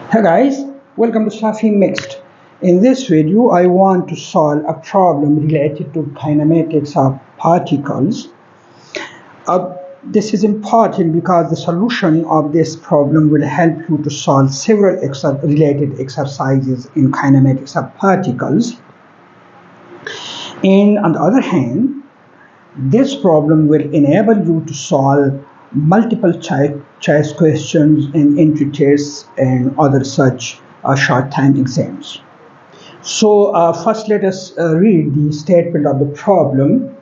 Hey guys, welcome to Safi Mixed. In this video, I want to solve a problem related to kinematics of particles. This is important because the solution of this problem will help you to solve several related exercises in kinematics of particles. And on the other hand, this problem will enable you to solve multiple choice questions in entry tests and other such short time exams. So first let us read the statement of the problem.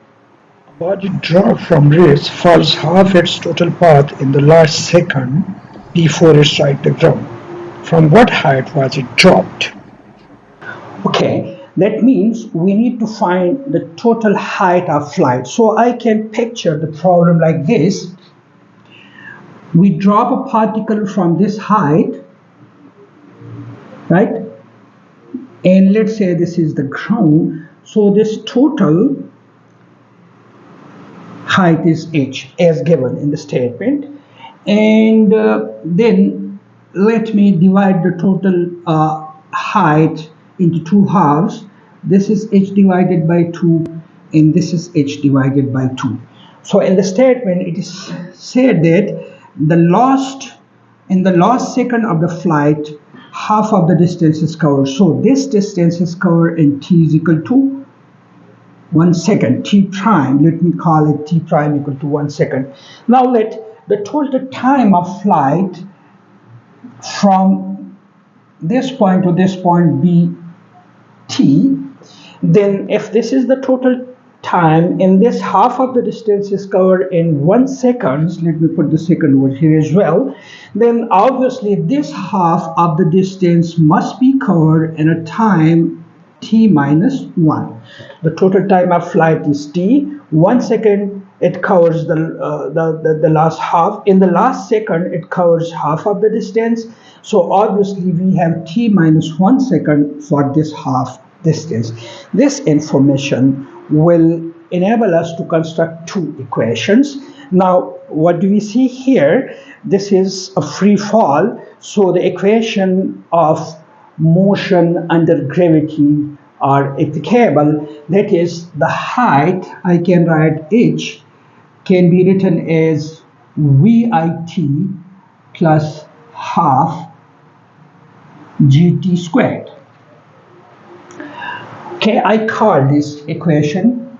A body dropped from race falls half its total path in the last second before it strikes the ground. From what height was it dropped? Okay, that means we need to find the total height of flight. So I can picture the problem like this. We drop a particle from this height, right? And let's say this is the ground. So this total height is h as given in the statement. And then let me divide the total height into two halves. This is h divided by 2 and this is h divided by 2. So in the statement it is said that in the last second of the flight, half of the distance is covered. So this distance is covered in t is equal to 1 second, t prime, let me call it t prime equal to 1 second. Now let the total time of flight from this point to this point be t. Then if this is the total time and this half of the distance is covered in 1 second, let me put the second word here as well, then obviously this half of the distance must be covered in a time t minus 1. The total time of flight is t. 1 second it covers the last half. In the last second it covers half of the distance. So obviously we have t minus 1 second for this half distance. This information will enable us to construct two equations. Now what do we see here? This is a free fall. So the equation of motion under gravity are applicable. That is, the height, I can write h, can be written as vit plus half gt squared. Okay, I call this equation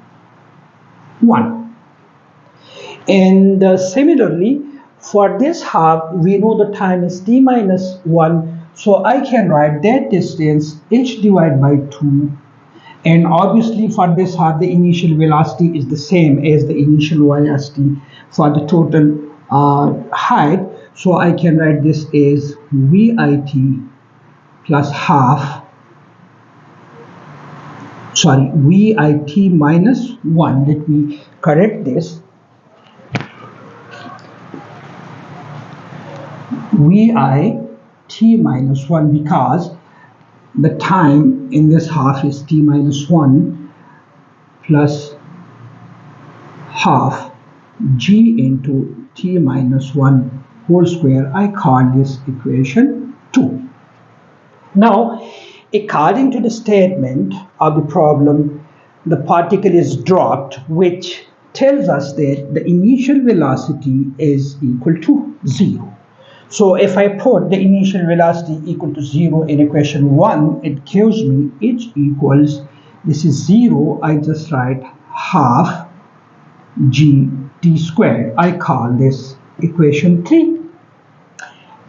1. And similarly, for this half, we know the time is t minus 1. So I can write that distance h divided by 2. And obviously for this half, the initial velocity is the same as the initial velocity for the total height. So I can write this as vit plus half, vit minus 1. Let me correct this. Vit minus 1 because the time in this half is t minus 1 plus half g into t minus 1 whole square. I call this equation 2. Now, according to the statement of the problem, the particle is dropped, which tells us that the initial velocity is equal to 0. So if I put the initial velocity equal to 0 in equation 1, it gives me h equals, this is 0, I just write half g t squared. I call this equation 3.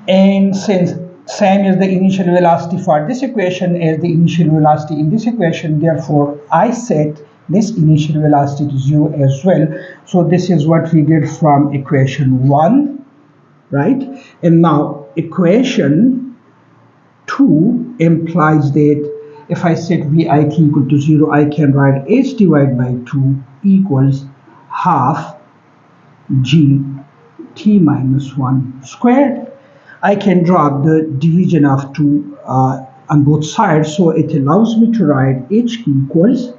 And since same as the initial velocity for this equation as the initial velocity in this equation, therefore I set this initial velocity to 0 as well. So this is what we get from equation 1. Right? And now equation 2 implies that if I set vit equal to 0, I can write h divided by 2 equals half g t minus 1 squared. I can drop the division of 2 on both sides, so it allows me to write h equals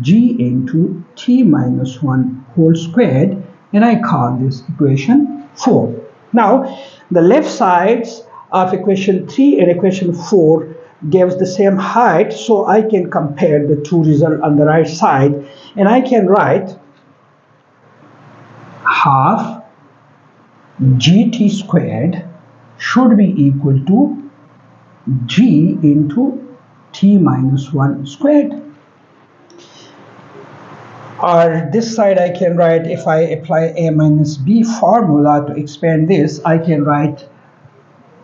g into t minus 1 whole squared, and I call this equation 4. Now, the left sides of equation 3 and equation 4 gives the same height, so I can compare the two results on the right side, and I can write half gt squared should be equal to g into t minus 1 squared. Or this side I can write, if I apply a minus b formula to expand this, I can write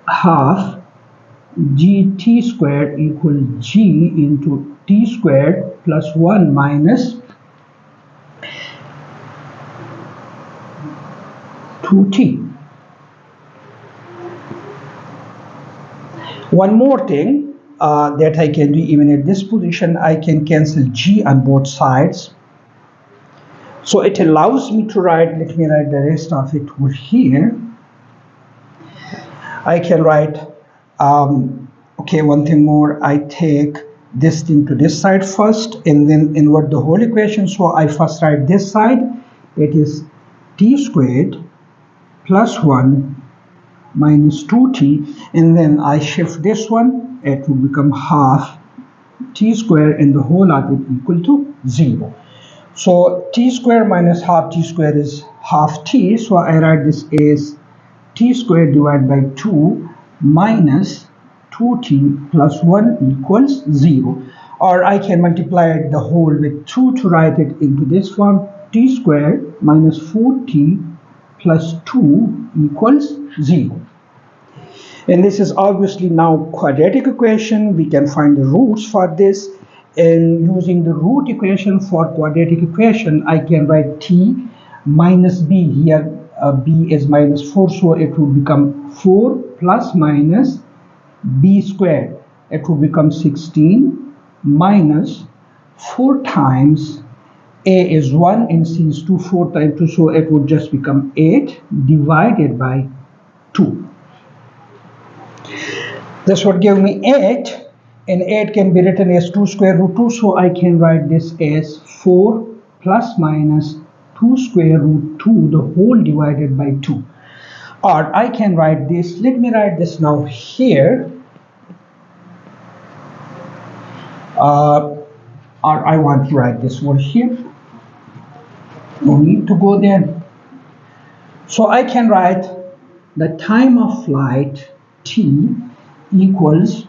half gt squared equal g into t squared plus 1 minus 2t. One more thing that I can do even at this position, I can cancel g on both sides. So it allows me to write, let me write the rest of it over here. I can write, okay, one thing more, I take this thing to this side first and then invert the whole equation. So I first write this side, it is t squared plus 1 minus 2t, and then I shift this one, it will become half t squared and the whole of it equal to 0. So t squared minus half t squared is half t, so I write this as t squared divided by 2 minus 2t plus 1 equals 0. Or I can multiply the whole with 2 to write it into this form, t squared minus 4t plus 2 equals 0. And this is obviously now quadratic equation. We can find the roots for this. And using the root equation for quadratic equation, I can write t minus b. Here b is minus 4, so it will become 4 plus minus b squared. It will become 16 minus 4 times a is 1 and c is 2, 4 times 2, so it would just become 8 divided by 2. This would give me 8, and 8 can be written as 2 square root 2, so I can write this as 4 plus minus 2 square root 2, the whole divided by 2. Or I can write this, let me write this now here, or I want to write this over here, no need to go there. So I can write the time of flight t equals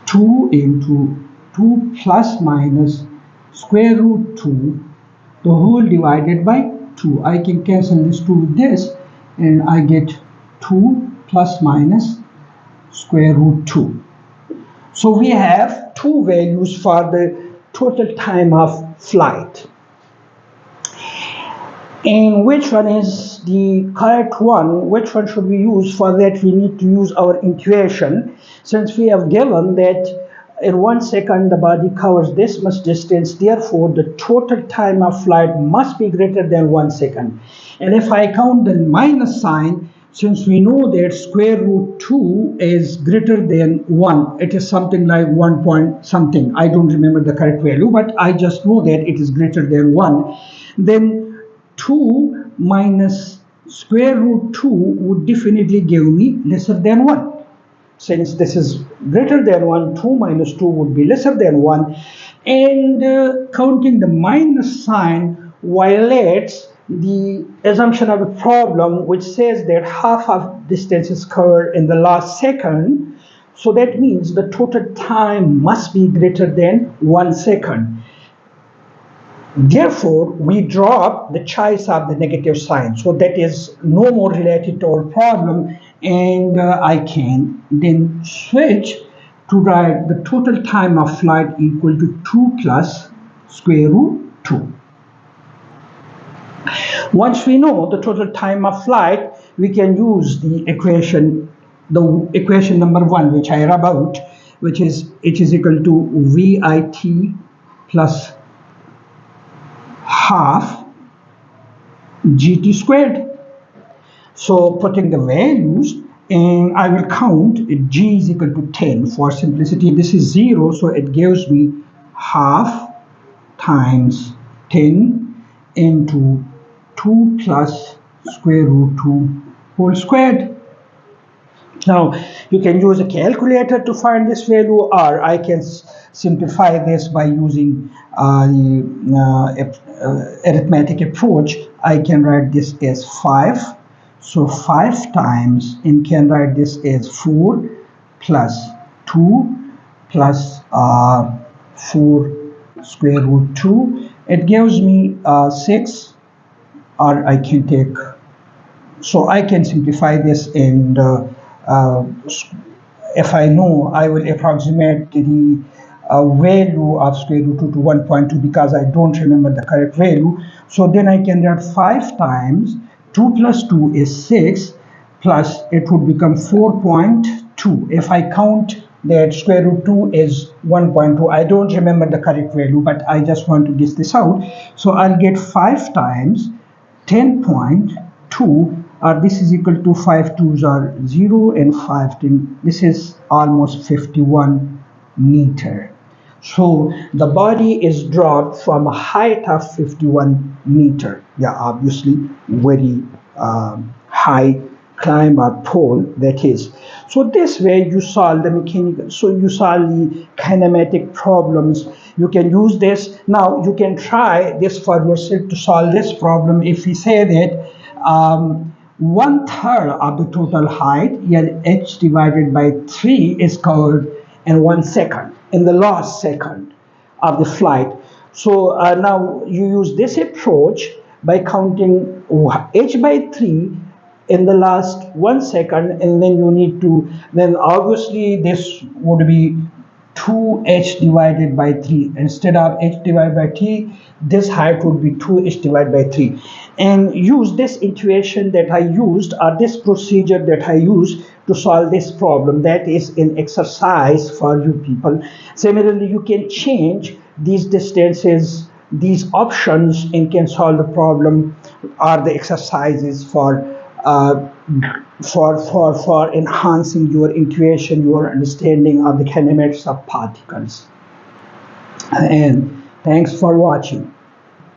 2 into 2 plus minus square root 2, the whole divided by 2. I can cancel this 2 with this, and I get 2 plus minus square root 2. So we have two values for the total time of flight. And which one is the correct one? Which one should we use? For that, we need to use our intuition. Since we have given that in 1 second the body covers this much distance, therefore the total time of flight must be greater than 1 second. And if I count the minus sign, since we know that square root 2 is greater than 1, it is something like 1 point something. I don't remember the correct value, but I just know that it is greater than 1. Then 2 minus square root 2 would definitely give me lesser than 1. Since this is greater than 1, 2 minus 2 would be lesser than 1. And counting the minus sign violates the assumption of the problem, which says that half of distance is covered in the last second. So that means the total time must be greater than 1 second. Therefore, we drop the choice of the negative sign. So that is no more related to our problem, and I can then switch to write the total time of flight equal to 2 plus square root 2. Once we know the total time of flight, we can use the equation number 1, which I rub out, which is H is equal to VIT plus half gt squared. So putting the values, and I will count g is equal to 10. For simplicity, this is 0, so it gives me half times 10 into 2 plus square root 2 whole squared. Now, you can use a calculator to find this value, or I can simplify this by using the arithmetic approach. I can write this as 5. So 5 times, and can write this as 4 plus 2 plus 4 square root 2. It gives me 6, or I can take, so I can simplify this, and uh, if I know, I will approximate the value of square root 2 to 1.2, because I don't remember the correct value. So then I can write 5 times 2 plus 2 is 6, plus it would become 4.2. If I count that square root 2 is 1.2, I don't remember the correct value, but I just want to guess this out. So I'll get 5 times 10.2, this is equal to 5 twos are 0 and 5 10. This is almost 51 meter. So the body is dropped from a height of 51 meter. Yeah, obviously very high climb or pole that is. So this way you solve the mechanical, so you solve the kinematic problems. You can use this. Now you can try this for yourself to solve this problem. If we say that 1/3 of the total height, h divided by 3, is covered in 1 second, in the last second of the flight. So now you use this approach by counting h by 3 in the last 1 second, and then you need to, then obviously this would be 2h divided by 3. Instead of h divided by 3, this height would be 2h divided by 3. And use this intuition that I used, or this procedure that I used to solve this problem. That is an exercise for you people. Similarly, you can change these distances, these options, and can solve the problem or the exercises uh, for enhancing your intuition, your understanding of the kinematics of particles. And thanks for watching.